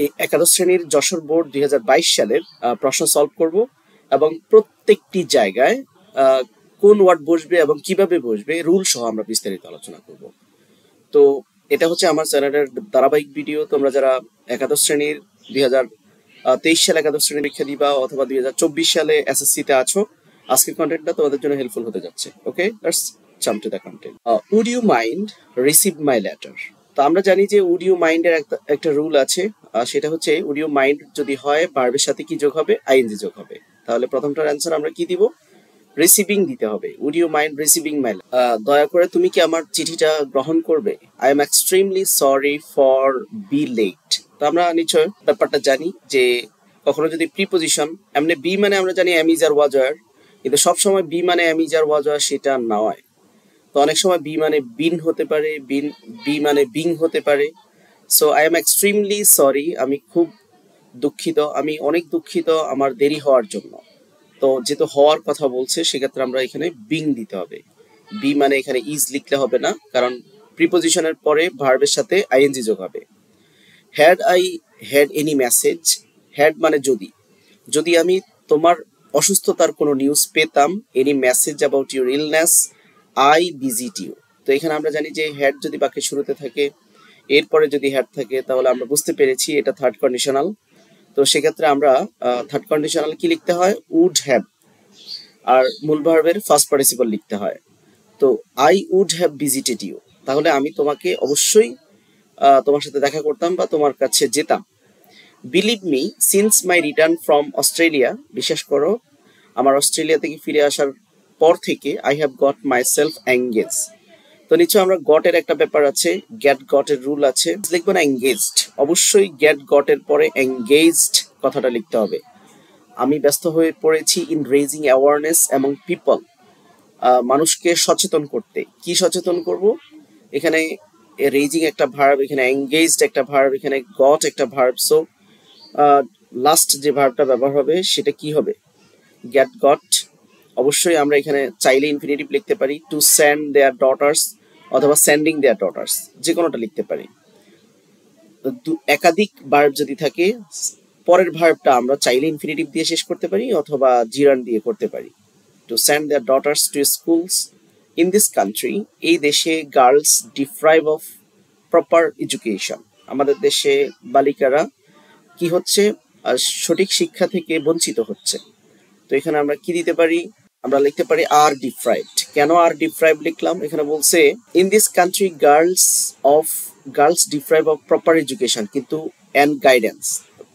এই একাদশ শ্রেণীর যশোর বোর্ড 2022 সালের প্রশ্ন সলভ করব এবং প্রত্যেকটি জায়গায় কোন ওয়ার্ড বসবে এবং কিভাবে বসবে রুল সহ আমরা বিস্তারিত আলোচনা করব। তো এটা হচ্ছে আমার চ্যানেলের ধারাবাহিক ভিডিও। তোমরা যারা একাদশ শ্রেণীর 2023 সালে একাদশ শ্রেণীর পরীক্ষা দিবা অথবা 2024 সালে এসএসসি তে আছো, আজকের কন্টেন্টটা তোমাদের জন্য হেল্পফুল হতে যাচ্ছে। Okay, let's jump to the content. Would you mind receive my letter. তো আমরা জানি যে উড ইউ মাইন্ডের একটা রুল আছে, সেটা হচ্ছে উড ইউ মাইন্ড যদি হয় ভার্বের সাথে কি যোগ হবে? আইএনজি যোগ হবে। তাহলে প্রথমটার অ্যান্সার আমরা কি দিব? রিসিভিং দিতে হবে। Would you mind receiving my, দয়া করে তুমি কি আমার চিঠিটা গ্রহণ করবে? I am extremely sorry for be late. তো আমরা নিশ্চয় ব্যাপারটা জানি যে কখনো যদি প্রিপোজিশন এমনি বি মানে আমরা জানি এম ইজ আর ওয়াজ আর, কিন্তু সবসময় বি মানে এম ইজ আর ওয়াজ আর সেটা নয়। তো অনেক সময় বি মানে বিন হতে পারে, বি মানে বিং হতে পারে। So I am extremely sorry, আমি খুব দুঃখিত, আমি অনেক দুঃখিত আমার দেরি হওয়ার জন্য। তো যেহেতু হওয়ার কথা বলছে সেক্ষেত্রে আমরা এখানে বিং দিতে হবে। বি মানে এখানে ইজ লিখলে হবে না, কারণ প্রিপোজিশনের পরে ভার্বের সাথে আইএনজি যোগ হবে। Had I had any message, had মানে যদি, যদি আমি তোমার অসুস্থতার কোনো নিউজ পেতাম, any message about your illness, I visit you. তো এখানে আমরা জানি যে হ্যাড যদি বাক্যের শুরুতে থাকে, এরপরে যদি হ্যাড থাকে, তাহলে আমরা বুঝতে পেরেছি এটা থার্ড কন্ডিশনাল। তো সেক্ষেত্রে আমরা থার্ড কন্ডিশনাল কি লিখতে হয়? উড হ্যাভ, আর মূল ভার্বের ফার্স্ট পার্টিসিপল লিখতে হয়। তো I would have visited you, তাহলে আমি তোমাকে অবশ্যই তোমার সাথে দেখা করতাম বা তোমার কাছে যেতাম। Believe me since my return from Australia, বিশ্বাস করো আমার অস্ট্রেলিয়া থেকে ফিরে আসার পর থেকে I have got my self engage. তো নিশ্চয় আমরা গট এর একটা ব্যাপার আছে, গেট গট এর রুল আছে, লিখবো না এঙ্গেজড, অবশ্যই গেট গট এর পরে এঙ্গেজড কথাটা লিখতে হবে। আমি ব্যস্ত হয়ে পড়েছি in raising awareness among people, মানুষকে সচেতন করতে। কি সচেতন করব? এখানে রেজিং একটা ভার্ব, এখানে এঙ্গেজড একটা ভার্ব, এখানে গট একটা ভার্ব। সো লাস্ট যে ভার্বটা ব্যবহার হবে সেটা কি হবে? Gate goat. অবশ্যই আমরা এখানে চাইলে ইনফিনিটিভ লিখতে পারি, টু সেন্ড দেয়ার ডটার্স অথবা সেন্ডিং দেয়ার ডটার্স, যে কোনোটা লিখতে পারি। একাধিক ভার্ব যদি থাকে, পরের ভার্বটা আমরা চাইলে ইনফিনিটিভ দিয়ে শেষ করতে পারি অথবা জিরান দিয়ে করতে পারি। To send their daughters to schools in this country, এই দেশে girls deprive of proper education, আমাদের দেশে বালিকারা কি হচ্ছে? সঠিক শিক্ষা থেকে বঞ্চিত হচ্ছে। তো এখানে আমরা কি দিতে পারি? আমরা লিখতে পারি আর ডিপ্রাইভড। কেন আর ডিপ্রাইভ লিখলাম? এখানে বলছে in this country girls deprive of proper education, কিন্তু অ্যান্ড গাইডেন্স,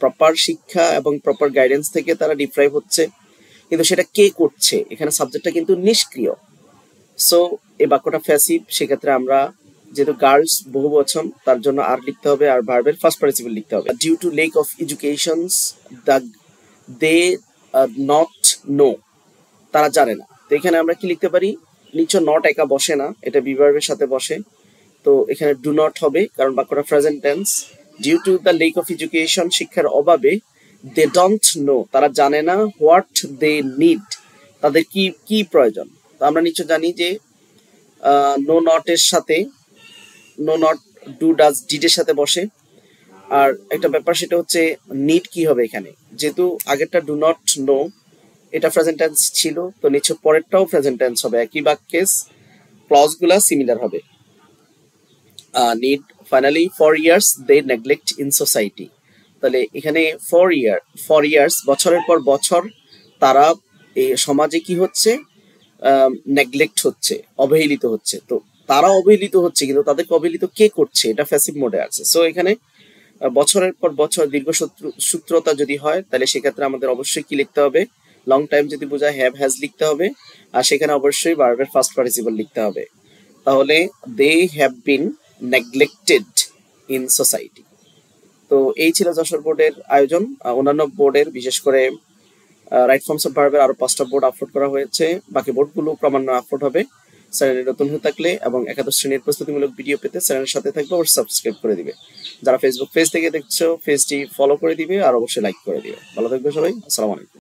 প্রপার শিক্ষা এবং প্রপার গাইডেন্স থেকে তারা ডিপ্রাইভ হচ্ছে, কিন্তু সেটা কে করছে? এখানে সাবজেক্টটা কিন্তু নিষ্ক্রিয়। সো এই বাক্যটা প্যাসিভ, সেক্ষেত্রে আমরা যেহেতু গার্লস বহুবচন তার জন্য আর লিখতে হবে, আর ভার্বের ফার্স্ট পার্টিসিপল লিখতে হবে। Due to lack of educations they not know, তারা জানে না। তো এখানে আমরা কি লিখতে পারি? নিচে নট একা বসে না, এটা বিভার্বের সাথে বসে। তো এখানে ডু নট হবে, কারণ বাক্যটা present tense. Due to the lack of education, শিক্ষার অভাবে, দে ডোন্ট নো, তারা জানে না, হোয়াট দে নিড, তাদের কি কি প্রয়োজন। তো আমরা নিশ্চয় জানি যে নো নট এর সাথে, নো নট ডু ডাজ ডিডের সাথে বসে। আর একটা ব্যাপার সেটা হচ্ছে নিড কি হবে এখানে, যেহেতু আগেরটা ডু নট নো এটা প্রেজেন্ট টেন্স ছিল, তো নিচে পরেরটাও প্রেজেন্ট টেন্স হবে, একই বাক্যে ক্লজগুলা সিমিলার হবে। Need finally for years they neglect in society, তাহলে এখানে ফর ইয়ার্স বছরের পর বছর তারা এই সমাজে কি হচ্ছে? নেগলেক্ট হচ্ছে, অবহেলিত হচ্ছে। তো তারা অবহেলিত হচ্ছে, কিন্তু তাদেরকে অবহেলিত কে করছে? এটা প্যাসিভ মোডে আছে। সো এখানে বছরের পর বছর দীর্ঘ সূত্রতা যদি হয়, তাহলে সেক্ষেত্রে আমাদের অবশ্যই কি লিখতে হবে? লং টাইম যদি বোঝায় হ্যাভ হ্যাজ লিখতে হবে, আর সেখানে অবশ্যই ভার্বের ফার্স্ট পার্টিসিপল লিখতে হবে। তাহলে they have been neglected in society. তো এই ছিল যশোর বোর্ডের আয়োজন। অন্যান্য বোর্ডের, বিশেষ করে রাইট ফর্মস অফ ভার্বের আরো 5টা বোর্ড আপলোড করা হয়েছে, বাকি বোর্ডগুলো ক্রমান্বয়ে আপলোড হবে। চ্যানেলে নতুন হয়ে থাকলে এবং একাদশ শ্রেণীর প্রস্তুতিমূলক ভিডিও পেতে চ্যানেলের সাথে থাকবে, আর সাবস্ক্রাইব করে দিবে। যারা ফেসবুক পেজ থেকে দেখছো, পেজটি ফলো করে দিবে, আর অবশ্যই লাইক করে দিবে। ভালো থাকবে সবাই, আসসালামু আলাইকুম।